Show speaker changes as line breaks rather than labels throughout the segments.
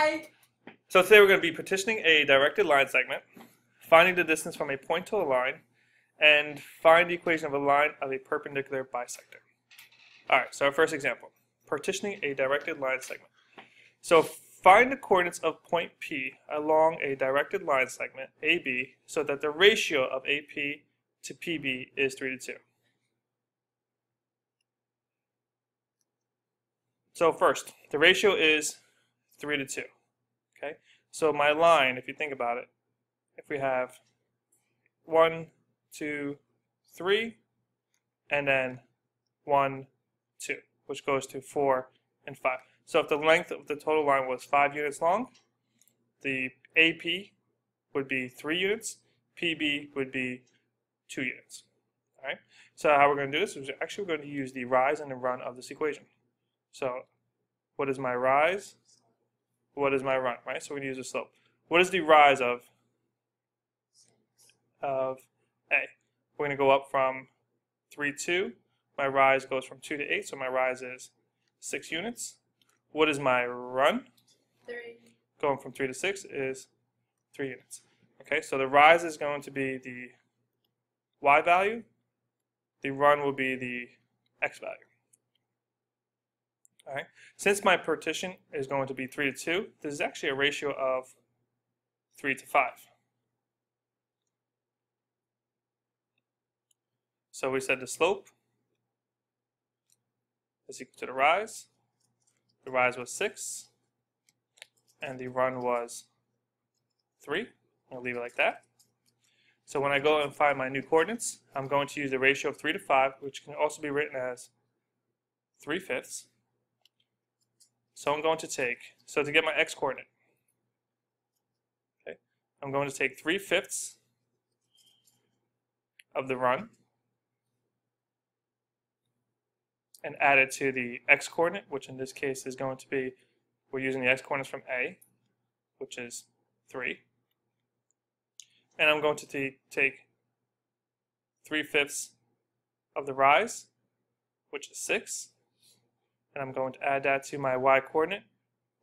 Hi!
So today we're going to be partitioning a directed line segment, finding the distance from a point to a line, and find the equation of a line of a perpendicular bisector. Alright, so our first example, partitioning a directed line segment. So find the coordinates of point P along a directed line segment, AB, so that the ratio of AP to PB is 3:2. So first, the ratio is 3:2. Okay, so my line, if you think about it, if we have 1, 2, 3, and then 1, 2, which goes to 4 and 5. So if the length of the total line was 5 units long, the AP would be 3 units, PB would be 2 units. All right. So how we're going to do this is actually we're going to use the rise and the run of this equation. So what is my rise? What is my run? Right. So we're going to use the slope. What is the rise of A? We're going to go up from 3, 2. My rise goes from 2 to 8, so my rise is 6 units. What is my run?
3.
Going from 3 to 6 is 3 units. Okay, so the rise is going to be the y value. The run will be the x value. All right. Since my partition is going to be 3 to 2, this is actually a ratio of 3 to 5. So we said the slope is equal to the rise. The rise was 6, and the run was 3. I'll leave it like that. So when I go and find my new coordinates, I'm going to use the ratio of 3 to 5, which can also be written as 3/5. So I'm going to take, so to get my x coordinate, okay, I'm going to take 3/5 of the run and add it to the x coordinate, which in this case is going to be, we're using the x coordinates from A, which is 3. And I'm going to take 3/5 of the rise, which is 6. And I'm going to add that to my y coordinate,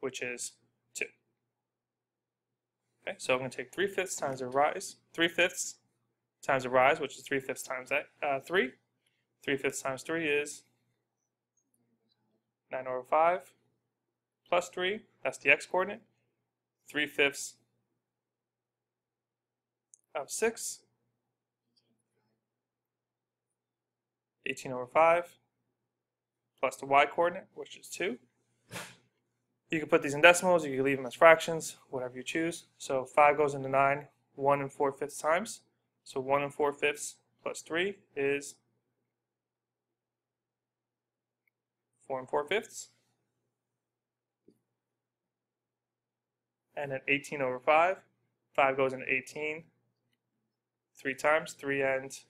which is 2. Okay, so I'm going to take 3/5 times the rise, 3/5 times the rise, which is 3/5 times 3. 3/5 times 3 is 9/5 plus 3, that's the x coordinate. 3/5 of 6, 18/5, plus the y coordinate, which is 2. You can put these in decimals, you can leave them as fractions, whatever you choose. So 5 goes into 9, 1 4/5 times. So 1 4/5 plus 3 is 4 4/5. And then 18/5. 5 goes into 18 3 times. 3 and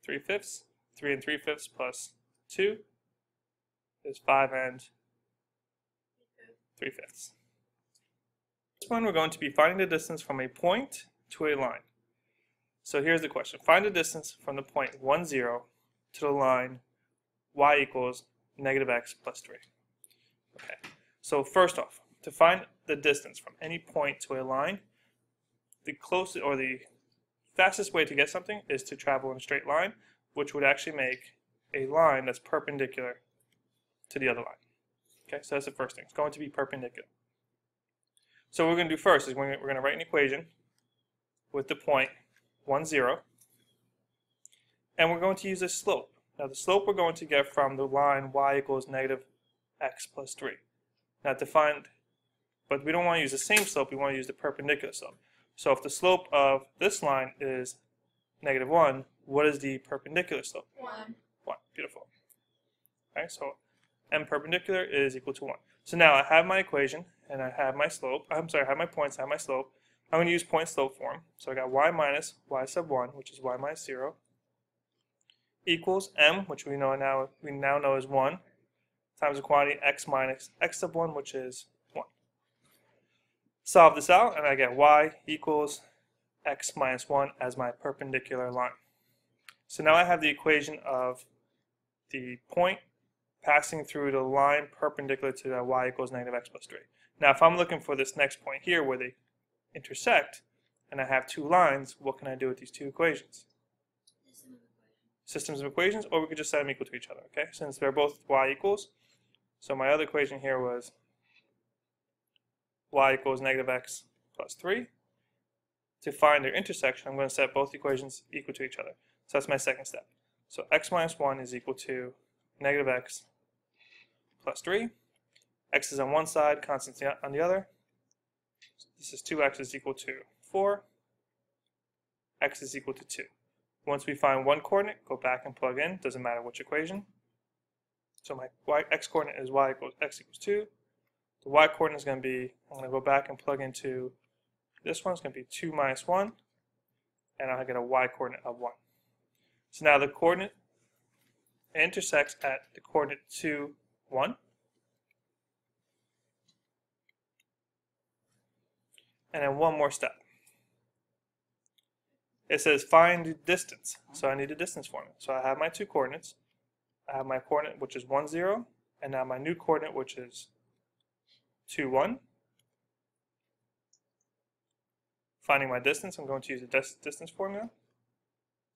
3/5. 3 and 3/5 plus 2 is 5 and 3/5. This one we're going to be finding the distance from a point to a line. So here's the question. Find the distance from the point 1, 0 to the line y equals -x plus 3. Okay. So first off, to find the distance from any point to a line, the closest or the fastest way to get something is to travel in a straight line, which would actually make a line that's perpendicular to the other line. Okay, so that's the first thing. It's going to be perpendicular. So what we're going to do first is we're going to write an equation with the point 1, 0, and we're going to use a slope. Now the slope we're going to get from the line y equals -x plus 3. Now to find, but we don't want to use the same slope, we want to use the perpendicular slope. So if the slope of this line is -1, what is the perpendicular slope?
1.
1. Beautiful. Okay, so m perpendicular is equal to 1. So now I have my equation, and I have my slope. I have my points, I have my slope. I'm going to use point slope form. So I got y minus y sub 1, which is y minus 0, equals m, which we now know is 1, times the quantity x minus x sub 1, which is 1. Solve this out, and I get y equals x minus 1 as my perpendicular line. So now I have the equation of the point passing through the line perpendicular to that y equals negative x plus 3. Now, if I'm looking for this next point here where they intersect, and I have two lines, what can I do with these two equations? Systems of equations, or we could just set them equal to each other, okay? Since they're both y equals, so my other equation here was y equals negative x plus 3. To find their intersection, I'm going to set both equations equal to each other. So that's my second step. So x minus 1 is equal to negative x plus 3. X is on one side, constants on the other. This is 2x is equal to 4. X is equal to 2. Once we find one coordinate, go back and plug in. Doesn't matter which equation. So my x coordinate is y equals x equals 2. The y coordinate is going to be, I'm going to go back and plug into this one. It's going to be 2 minus 1. And I'll get a y coordinate of 1. So now the coordinate intersects at the coordinate 2, 1. And then one more step. It says find the distance. So I need a distance formula. So I have my two coordinates. I have my coordinate which is 1, 0. And now my new coordinate which is 2, 1. Finding my distance, I'm going to use the distance formula.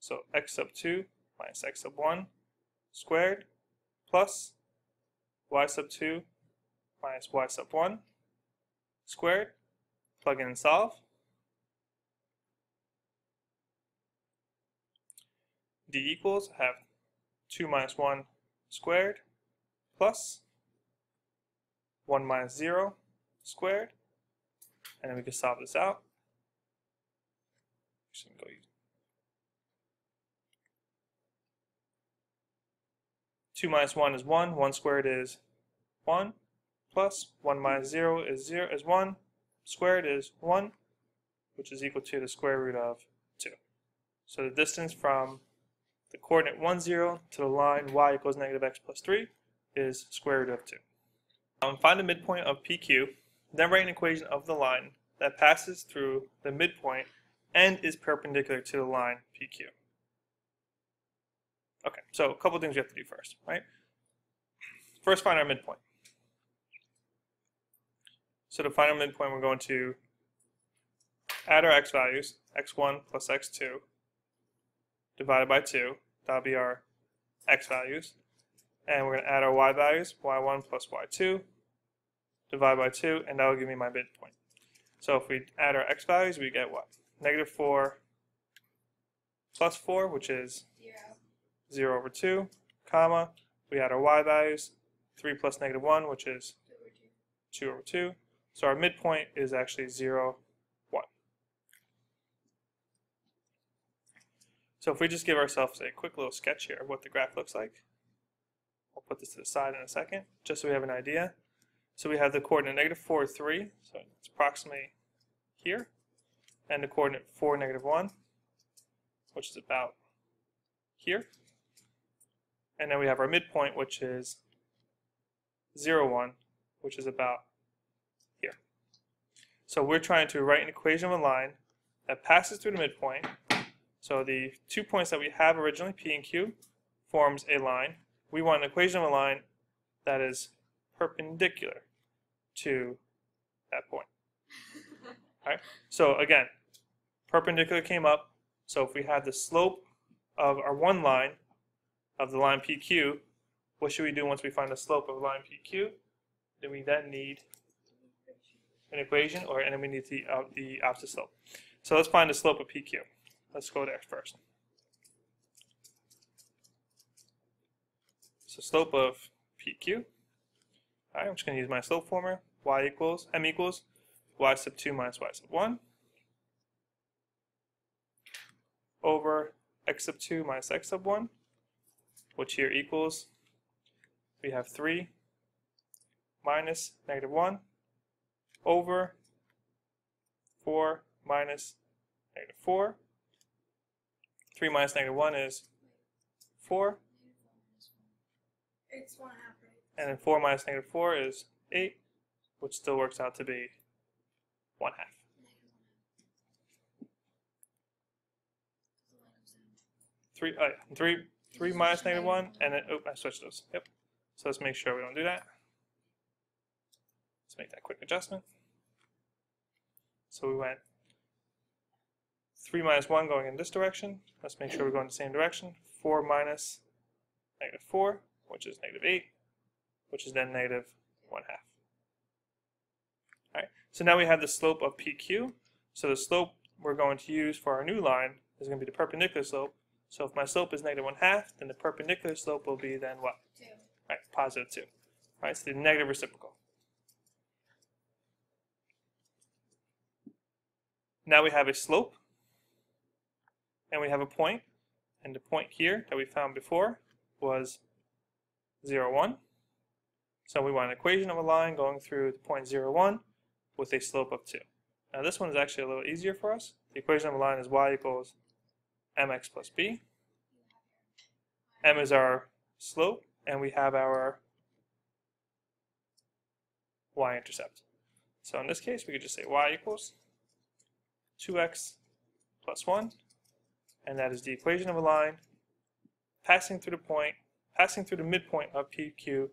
So x sub 2 minus x sub 1 squared plus y sub 2 minus y sub 1 squared. Plug in and solve. D equals, I have 2 minus 1 squared plus 1 minus 0 squared. And then we can solve this out. 2 minus 1 is 1. 1 squared is 1. Plus 1 minus 0 is 1. Squared is 1, which is equal to the square root of 2. So the distance from the coordinate 1, 0 to the line y equals negative x plus 3 is square root of 2. Find the midpoint of PQ, then write an equation of the line that passes through the midpoint and is perpendicular to the line PQ. Okay, so a couple things we have to do first, right? First, find our midpoint. So to find our midpoint, we're going to add our x values, x1 plus x2, divided by 2. That'll be our x values. And we're going to add our y values, y1 plus y2, divided by 2, and that will give me my midpoint. So if we add our x values, we get what? Negative 4 plus 4, which is 0 over 2, comma. We add our y values, 3 plus negative 1, which is 2 over 2. So our midpoint is actually 0, 1. So if we just give ourselves a quick little sketch here of what the graph looks like. I'll put this to the side in a second, just so we have an idea. So we have the coordinate negative 4, 3, so it's approximately here. And the coordinate 4, negative 1, which is about here. And then we have our midpoint, which is 0, 1, which is about here. So we're trying to write an equation of a line that passes through the midpoint. So the 2 points that we have originally, P and Q, forms a line. We want an equation of a line that is perpendicular to that point. All right? So again, perpendicular came up. So if we have the slope of our one line of the line PQ, what should we do once we find the slope of line PQ? Do we then need an equation, and then we need the opposite slope. So let's find the slope of PQ. Let's go there first. So slope of PQ. All right, I'm just going to use my slope formula. M equals y sub 2 minus y sub 1 over x sub 2 minus x sub 1, which here equals, we have 3 minus negative 1 over 4 minus negative 4. 3 minus negative 1 is 4.
It's 1/2, right?
And then 4 minus negative 4 is 8, which still works out to be 1/2. 3 minus negative 1, and then, I switched those. Yep. So let's make sure we don't do that. Let's make that quick adjustment. So we went 3 minus 1 going in this direction. Let's make sure we're going in the same direction. 4 minus -4, which is -8, which is then -1/2. Alright, so now we have the slope of PQ. So the slope we're going to use for our new line is going to be the perpendicular slope. So if my slope is -1/2, then the perpendicular slope will be then what?
2.
Right, +2. Alright, so the negative reciprocal. Now we have a slope, and we have a point, and the point here that we found before was 0, 1. So we want an equation of a line going through the point 0, 1 with a slope of 2. Now this one is actually a little easier for us. The equation of a line is y equals mx plus b. M is our slope, and we have our y-intercept. So in this case, we could just say y equals 2x plus 1, and that is the equation of a line passing through the midpoint of PQ,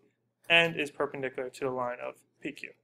and is perpendicular to the line of PQ.